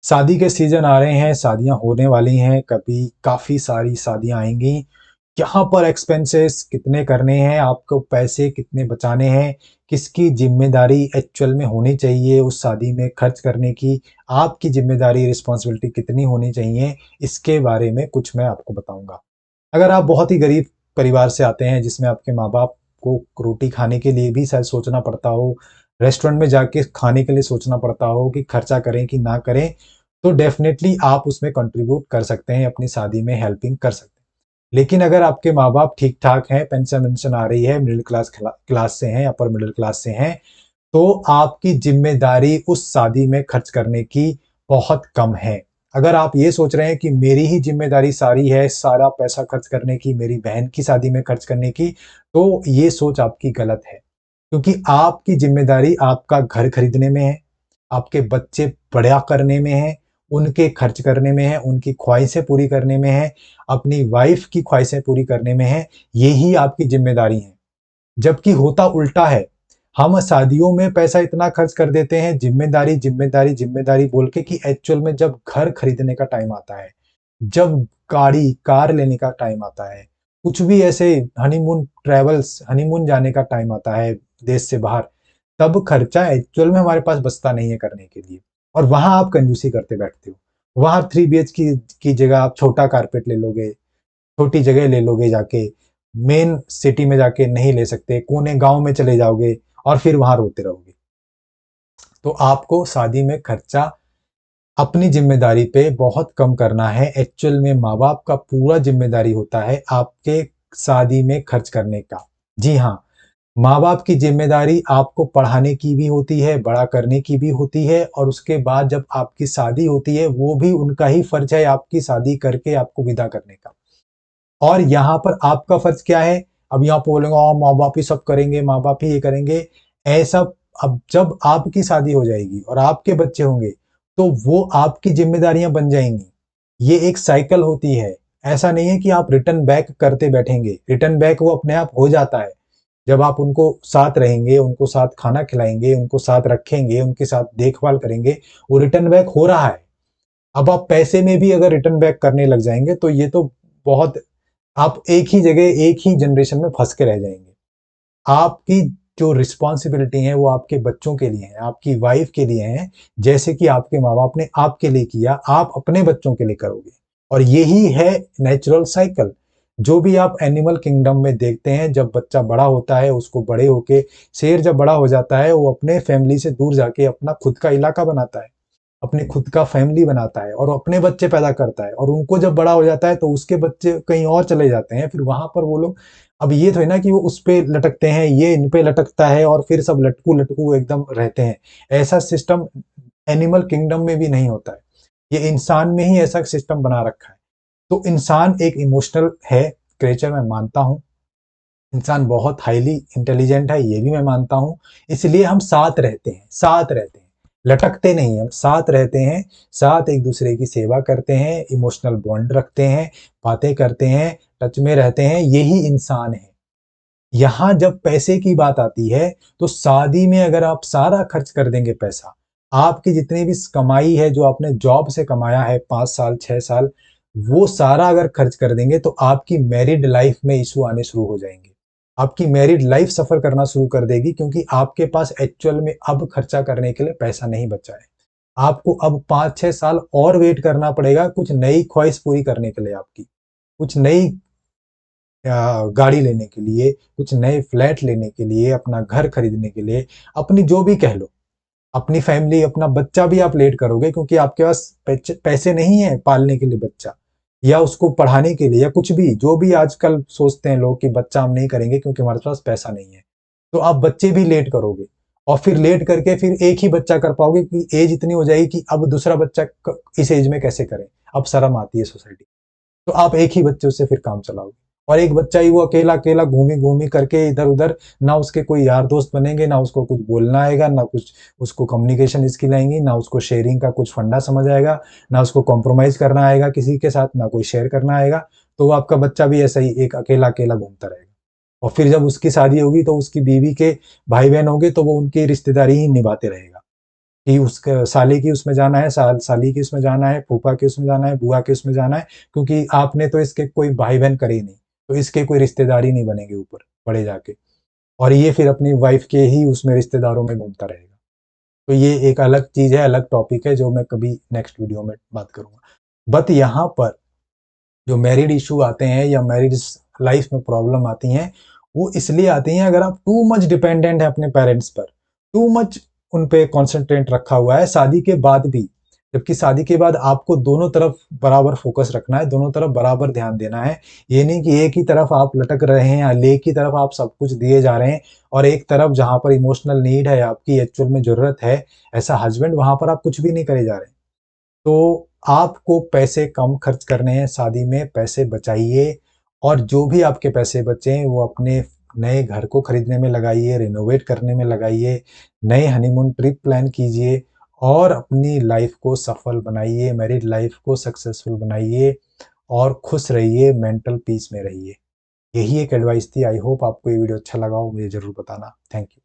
शादी के सीज़न आ रहे हैं, शादियाँ होने वाली हैं, कभी काफ़ी सारी शादियाँ आएँगी। यहाँ पर एक्सपेंसेस कितने करने हैं, आपको पैसे कितने बचाने हैं, किसकी ज़िम्मेदारी एक्चुअल में होनी चाहिए उस शादी में खर्च करने की, आपकी ज़िम्मेदारी रिस्पॉन्सिबिलिटी कितनी होनी चाहिए, इसके बारे में कुछ मैं आपको बताऊँगा। अगर आप बहुत ही गरीब परिवार से आते हैं जिसमें आपके माँ-बाप को रोटी खाने के लिए भी शायद सोचना पड़ता हो, रेस्टोरेंट में जाके खाने के लिए सोचना पड़ता हो कि खर्चा करें कि ना करें, तो डेफ़िनेटली आप उसमें कंट्रीब्यूट कर सकते हैं, अपनी शादी में हेल्पिंग कर सकते हैं। लेकिन अगर आपके माँ-बाप ठीक-ठाक हैं, पेंशन-वेंशन आ रही है, मिडल क्लास से हैं, अपर मिडल क्लास से हैं, तो आपकी ज़िम्मेदारी उस शादी में खर्च करने की बहुत कम है। अगर आप ये सोच रहे हैं कि मेरी ही ज़िम्मेदारी सारी है, सारा पैसा खर्च करने की, मेरी बहन की शादी में खर्च करने की, तो ये सोच आपकी गलत है। क्योंकि आपकी ज़िम्मेदारी आपका घर खरीदने में है, आपके बच्चे बड़ा करने में है, उनके खर्च करने में है, उनकी ख्वाहिशें पूरी करने में है, अपनी वाइफ़ की ख्वाहिशें पूरी करने में है, यही आपकी ज़िम्मेदारी है। जबकि होता उल्टा है, हम शादियों में पैसा इतना खर्च कर देते हैं ज़िम्मेदारी, ज़िम्मेदारी, ज़िम्मेदारी बोल के कि एक्चुअल में जब घर खरीदने का टाइम आता है, जब गाड़ी, कार लेने का टाइम आता है, कुछ भी ऐसे हनीमून जाने का टाइम आता है देश से बाहर, तब खर्चा एक्चुअल में हमारे पास बचता नहीं है करने के लिए और वहाँ आप कंजूसी करते बैठते हो। वहाँ 3 बीएचके की जगह आप छोटा कारपेट ले लोगे, छोटी जगह ले लोगे जाके, मेन सिटी में जाके नहीं ले सकते, कोने गाँव में चले जाओगे और फिर वहाँ रोते रहोगे। तो आपको शादी में खर्चा अपनी ज़िम्मेदारी पे बहुत कम करना है। एक्चुअल में माँ-बाप का पूरा ज़िम्मेदारी होता है आपके शादी में खर्च करने का। जी हाँ, माँ-बाप की ज़िम्मेदारी आपको पढ़ाने की भी होती है, बड़ा करने की भी होती है और उसके बाद जब आपकी शादी होती है, वो भी उनका ही फ़र्ज़ है आपकी शादी करके आपको विदा करने का। और यहाँ पर आपका फ़र्ज़ क्या है? अब यहाँ पे बोलेंगे माँ-बाप ही सब करेंगे, माँ-बाप ही ये करेंगे। ऐसा अब जब आपकी शादी हो जाएगी और आपके बच्चे होंगे, तो वो आपकी ज़िम्मेदारियाँ बन जाएँगी। ये एक साइकिल होती है। ऐसा नहीं है कि आप रिटर्न बैक करते बैठेंगे। रिटर्न बैक वो अपने आप हो जाता है। जब आप उनको साथ रहेंगे, उनको साथ खाना खिलाएँगे, उनको साथ रखेंगे, उनके साथ देखभाल करेंगे, वो रिटर्न बैक हो रहा है। अब आप पैसे में भी अगर रिटर्न बैक करने लग जाएँगे, तो ये तो बहुत आप एक ही जगह, एक ही जनरेशन में फँस के रह जाएँगे। आपकी जो रिस्पॉन्सिबिलिटी है, वो आपके बच्चों के लिए है, आपकी वाइफ़ के लिए है, जैसे कि आपके माँ-बाप ने आपके लिए किया, आप अपने बच्चों के लिए करोगे। और यही है नेचुरल साइकिल। जो भी आप एनिमल किंगडम में देखते हैं, जब बच्चा बड़ा होता है, उसको बड़े होके शेर जब बड़ा हो जाता है, वो अपने फैमिली से दूर जाके अपना खुद का इलाका बनाता है। अपने खुद का फैमिली बनाता है और अपने बच्चे पैदा करता है और उनको जब बड़ा हो जाता है तो उसके बच्चे कहीं और चले जाते हैं। फिर वहाँ पर वो लोग अब ये थोड़ी ना कि वो उस पे लटकते हैं, ये इन पे लटकता है और फिर सब लटकू-लटकू एकदम रहते हैं। ऐसा सिस्टम एनिमल किंगडम में भी नहीं होता है। ये इंसान में ही ऐसा सिस्टम बना रखा है। तो इंसान एक इमोशनल है क्रिएचर मैं मानता हूँ। इंसान बहुत हाईली इंटेलिजेंट है, ये भी मैं मानता हूँ। इसलिए हम साथ रहते हैं, साथ रहते हैं। लटकते नहीं, हम साथ रहते हैं, साथ एक-दूसरे की सेवा करते हैं, इमोशनल बॉन्ड रखते हैं, बातें करते हैं, टच में रहते हैं, यही इंसान है। यहाँ जब पैसे की बात आती है, तो शादी में अगर आप सारा खर्च कर देंगे पैसा, आपकी जितनी भी कमाई है, जो आपने जॉब से कमाया है 5 साल, 6 साल, वो सारा अगर खर्च कर देंगे, तो आपकी मैरिड लाइफ में इश्यू आने शुरू हो जाएँगे। आपकी मैरिड लाइफ सफ़र करना शुरू कर देगी क्योंकि आपके पास एक्चुअल में अब खर्चा करने के लिए पैसा नहीं बचा है। आपको अब 5-6 साल और वेट करना पड़ेगा कुछ नई ख्वाहिश पूरी करने के लिए आपकी। कुछ नई गाड़ी लेने के लिए, कुछ नए फ्लैट लेने के लिए, अपना घर खरीदने के लिए, अपनी जो भी कह लो, अपनी फैमिली, अपना बच्चा भी आप लेट करोगे क्योंकि आपके पास पैसे नहीं है पालने के लिए बच्चा या उसको पढ़ाने के लिए या कुछ भी, जो भी आजकल सोचते हैं लोग कि बच्चा हम नहीं करेंगे क्योंकि हमारे पास पैसा नहीं है। तो आप बच्चे भी लेट करोगे और फिर लेट करके फिर एक ही बच्चा कर पाओगे कि एज इतनी हो जाएगी कि अब दूसरा बच्चा इस एज में कैसे करें? अब शर्म आती है सोसाइटी। तो आप एक ही बच्चे से फिर काम चलाओगे और एक बच्चा ही वो अकेला-अकेला घूमी-घूमी करके इधर-उधर ना उसके कोई यार दोस्त बनेंगे, ना उसको कुछ बोलना आएगा, ना कुछ उसको कम्युनिकेशन स्किल आएँगी, ना उसको शेयरिंग का कुछ फंडा समझ आएगा, ना उसको कॉम्प्रोमाइज़ करना आएगा किसी के साथ, ना कोई शेयर करना आएगा। तो वो आपका बच्चा भी ऐसा ही एक अकेला-अकेला घूमता रहेगा। और फिर जब उसकी शादी होगी तो उसकी बीवी के भाई-बहन होंगे तो वो उनकी रिश्तेदारी ही निभाते रहेगा। कि उसका साली की उसमें जाना है, साली की उसमें जाना है, फूफा के उसमें जाना है, बुआ के उसमें जाना है, क्योंकि आपने तो इसके कोई भाई-बहन करे ही नहीं, तो इसके कोई रिश्तेदार ही नहीं बनेंगे ऊपर, बड़े जाके। और ये फिर अपनी वाइफ़ के ही उसमें रिश्तेदारों में घूमता रहेगा। तो ये एक अलग चीज़ है, अलग टॉपिक है, जो मैं कभी नेक्स्ट वीडियो में बात करूँगा। बट यहाँ पर जो मैरिड इशू आते हैं या मैरिड लाइफ में प्रॉब्लम आती हैं, वो इसलिए आती हैं अगर आप टू मच डिपेंडेंट है अपने पेरेंट्स पर, टू मच उन पे कॉन्सेंट्रेट रखा हुआ है शादी के बाद भी। जबकि शादी के बाद आपको दोनों तरफ बराबर फोकस रखना है, दोनों तरफ बराबर ध्यान देना है। ये नहीं कि एक ही तरफ आप लटक रहे हैं या एक ही तरफ आप सब कुछ दिए जा रहे हैं, और एक तरफ जहाँ पर इमोशनल नीड है, आपकी एक्चुअल में ज़रूरत है, ऐसा हस्बैंड, वहाँ पर आप कुछ भी नहीं करे जा रहे हैं। तो आपको पैसे कम खर्च करने हैं शादी में, पैसे बचाइए, और जो भी आपके पैसे बचें वो अपने नए घर को खरीदने में लगाइए, रिनोवेट करने में लगाइए, नए हनीमून ट्रिप प्लान कीजिए, और अपनी लाइफ को सफल बनाइए, मैरिड लाइफ को सक्सेसफुल बनाइए, और खुश रहिए, मेंटल पीस में रहिए। यही एक एडवाइस थी। आई होप आपको ये वीडियो अच्छा लगा हो, मुझे ज़रूर बताना। Thank you.